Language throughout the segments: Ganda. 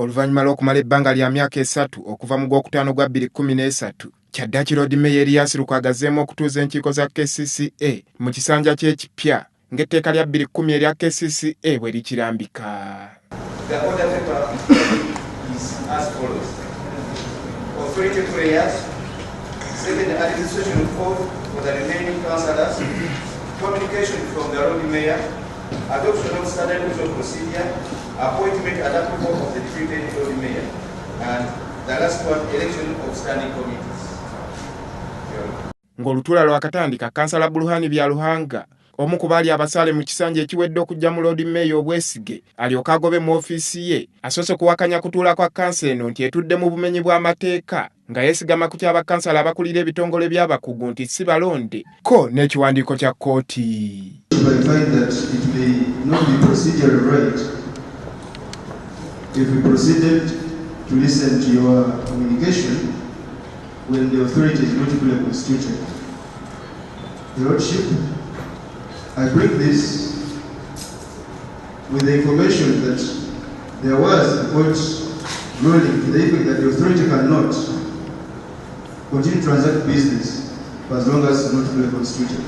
Oluvannyuma lw'okumala ebbanga lya myaka 3 okuva mu Gwokutaano gwa 2013, Kyaddaaki Road Mayor Erias Lukwago azzeemu okutuuza enkiiko za KCCA mu kisanja ky'ekipya ng'etteeka lya 2010 erya KCCA bwe likirambika. The order paper is as follows. Authority prayers, second administration of oath for the remaining councillors, communication from the Road Mayor, adoption of standard usual procedure, appointment and approval of the deputy Road Mayor, and the last one, election of standing committees. Ng'olutuula lwakatandika, Kansala Buluhani Byaluhanga, omu ku baali abasaale mu kisanja ekiwedde okujja mu Road Mayor obwesige alyoka agobe mu ofiisi ye, asoose kuwakanya kutuula kwa kansa eno nti etudde mu bumenyi bw'amateeka nga yeesigama ku ky'abakansala abakulira ebitongole by'abakugu nti si balonde ko n'ekiwandiiko kya kkooti. If we proceeded to listen to your communication when the authority is not fully constituted. Your Lordship, I bring this with the information that there was a court ruling to the effect that the authority cannot continue to transact business for as long as it's not fully constituted.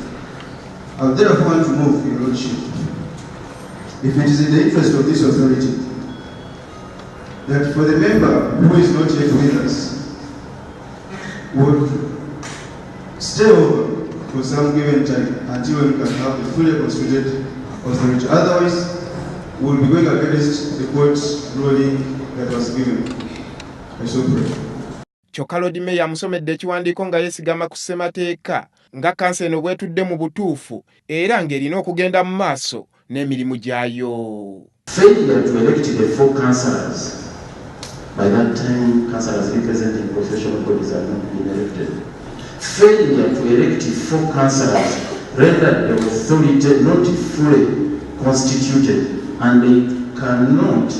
I would therefore want to move, Your Lordship, if it is in the interest of this authority, that for the member who is not yet with us would stay over for some given time until we can have a fully constituted authority. Otherwise, we will be going against the court's ruling that was given. I so pray. Kyokka Road Mayor amusomedde ekiwandiiko nga yeesigama ku ssemateeka nga kansa eno bwetudde mu butuufu era ng'erina okugenda mu maaso n'emirimu gyayo. Failure to elect the 4 councillors. By that time, councillors representing professional bodies have not been elected. Failure to elect 4 councillors rendered the authority not fully constituted, and they cannot,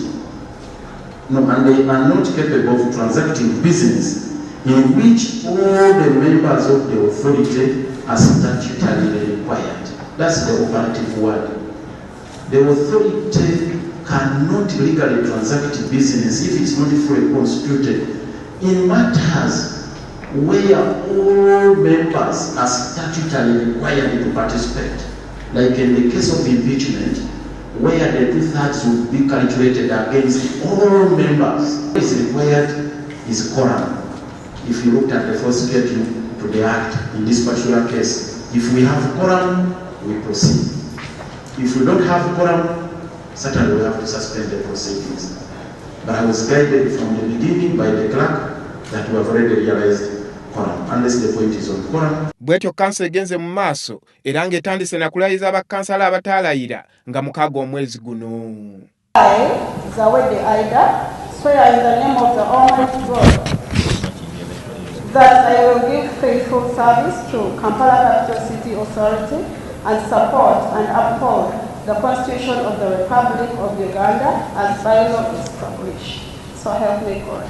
and they are not capable of transacting business in which all the members of the authority are statutorily required. That's the operative word. The authority cannot legally transact business if it's not fully constituted in matters where all members are statutorily required to participate, like in the case of impeachment, where the 2/3 will be calculated against all members. What is required is quorum. If you looked at the first schedule to the act in this particular case, if we have quorum, we proceed. If we don't have quorum, certainly we have to suspend the proceedings. But I was guided from the beginning by the clerk that we have already realized quorum, unless the point is on quorum. Bwetyo kansa egenze mu maaso era ng'etandise na kulayiza abakansala abatalayira nga mukaaga omwezi guno. I, Zawedi Aida, swear in the name of the Almighty God that I will give faithful service to Kampala Capital City Authority and support and uphold the Constitution of the Republic of Uganda as bylaw established. So help me God.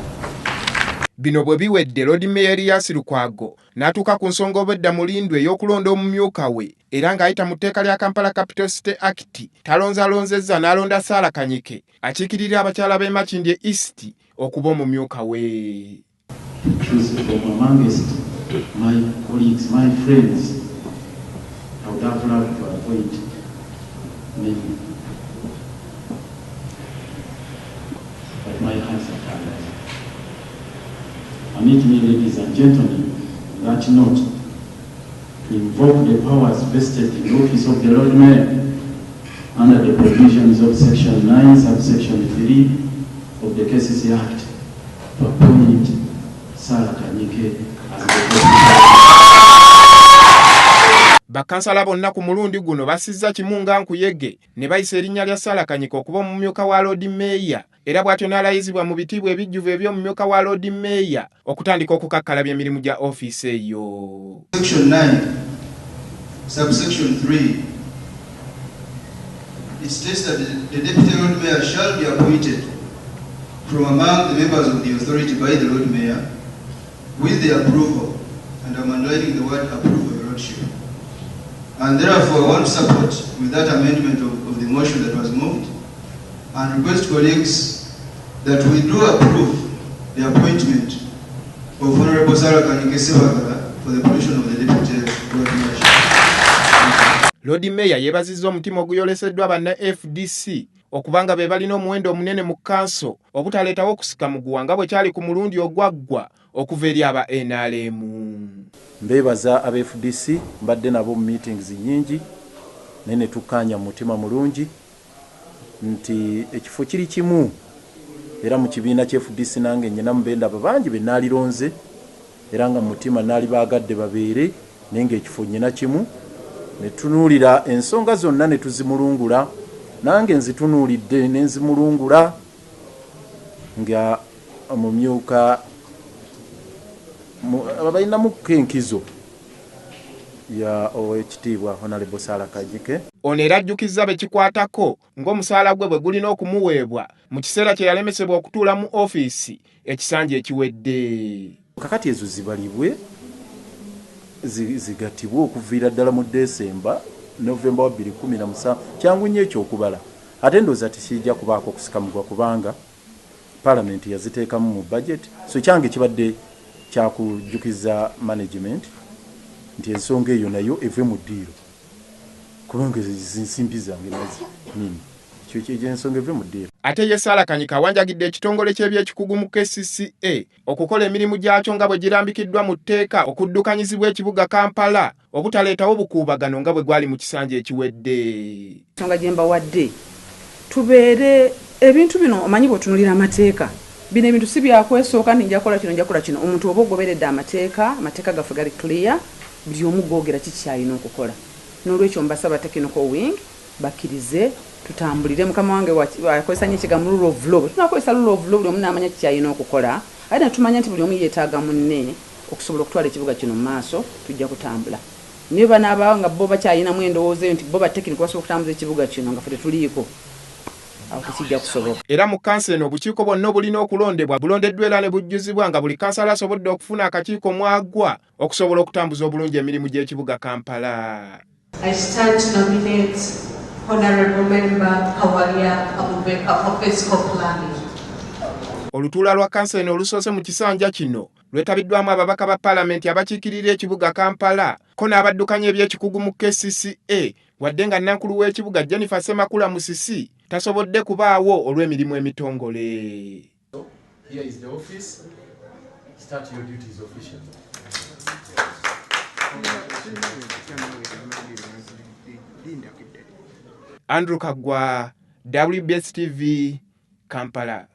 Bino bwe biwedde, Road Mayor Erias Lukwago n'atuuka ku nsonga obwedda mulindwe ey'okulonda omumyuka we era ng'ayita mu tteeka lya Kampala Capital City Act talonzalonzezza n'alonda Sarah Kanyike akiikirira abakyala b'e Makindye East okuba omumyuka we. From amongst my colleagues, my friends, I would have loved to appoint many, but my hands are tied. Permit me, ladies and gentlemen, on that note, to invoke the powers vested in the office of the Lord Mayor under the provisions of Section 9, subsection 3 of the KCC Act to appoint Sarah Kanyike as the President. Bakansala bonna ku mulundi guno basizza kimunga nkuyege ne bayisa erinnya lya Sarah Kanyike okuba omumyuka wa Road Mayor era bw'atyo n'alayizibwa mu bitiibwa ebijjuvu eby'omumyuka wa Road Mayor okutandika okukakkalabya emirimu gya ofiisi eyo. Section 9, subsection 3, it states that the Deputy Road Mayor shall be appointed from among the members of the authority by the Road Mayor with the approval, and I'm underlining the word approval, Your Lordship. And therefore, I want to support with that amendment of the motion that was moved and request colleagues that we do approve the appointment of Honorable Sarah Kanyike Sebagala for the position of the Deputy Road Marshal. Lord Mayor yeebazizza omutima oguyoleseddwa banna FDC okubanga be balina omuwendo omunene mu kanso obutaleetawo okusika muguwa nga bwe kyali ku mulundi ogwaggwa okuva eri aba NRM. Mbeebaza aba FDC mbadde nabo mu meetings nyingi nene tukkaanya mu mutima mulungi nti ekifo kiri kimu era mu kibiina kya FDC nange nnyina mubenda bangi be naalironze era nga mu mutima naali baagadde babeere naye ng'ekifo nnyina kimu ne tunuulira ensonga zonna ne tuzimulungula nange nzitunuulidde ne nzimulungula nga mumyuka balinamu kenkizo ya ekitiibwa Honorable Sarah Kanyike. Ono era ajjukizza be kikwatako ng'omusaala gwe bwe gulina okumuweebwa mu kiseera kye yalemesebwa okutuula mu ofiisi ekisanja ekiwedde. Kakati ezo zibalibwe zigatibwe okuviira ddala mu Desemba Novemba 2017 kyangu nnyo ekyokubala ate ndowooza tikijja kubaako okusikamugwa kubanga Parliament yaziteekamu mu budget so kyange kibadde kyakujjukiza management nti ensonga eyo nayo eve mu ddiiro kubanga ensimbi zange nazi nini ekyo ensonga eve mu ddiiro. Ate ye Sarah Kanyike awanjagidde ekitongole ky'ebyekikugu mu KCCA okukola emirimu gyakyo nga bwe girambikiddwa mu tteeka okuddukanyizibwa ekibuga Kampala obutaleetawo bukuubagano nga bwe gwali mu kisanja ekiwedde. Ensonga gye mbawadde tubeere ebintu bino omanyi bw'otunuulira amateeka bino ebintu si byakwesooka nti njakola kino omuntu oba ogoberedde amateeka gaffe gali clear buli omu googera kikyalina okukola n'olwekyo mbasaba technical wing bakkirize tutambulire mukama wange wakozesa nnyo ekigambo rule of law tunakozesa rule of law buli omu n'amanya kikyalina okukola ate netumanya nti buli omu yeetaaga munne okusobola okutwala ekibuga kino mu maaso tujja kutambula naye banaabawo nga bo bakyalinamu endowooza eyo nti bo batekniko basobola okutambuza ekibuga kino nga ffe tetuliiko awo tekijja kusoboka. Era mu kansa eno obukiiko bwonna obulina okulondebwa bulondeddwa era ne bujjuzibwa nga buli kansala asobodde okufuna akakiiko mwagwa okusobola okutambuza obulungi emirimu gy'ekibuga Kampala. I stand to nominate Honorable Member Kawalia Abubakar for fiscal planning. Olutuula lwa kansa eno olusoose mu kisanja kino lwetabiddwamu ababaka ba Parliament abakiikirira ekibuga Kampala ko n'abaddukanya ebyekikugu mu KCCA wadde nga nankulu w'ekibuga Jennifer Semakula Musisi tasobodde kubaawo olw'emirimu emitongole. Here is the office. Start your duties officially. Andrew Kagwa, WBS TV, Kampala.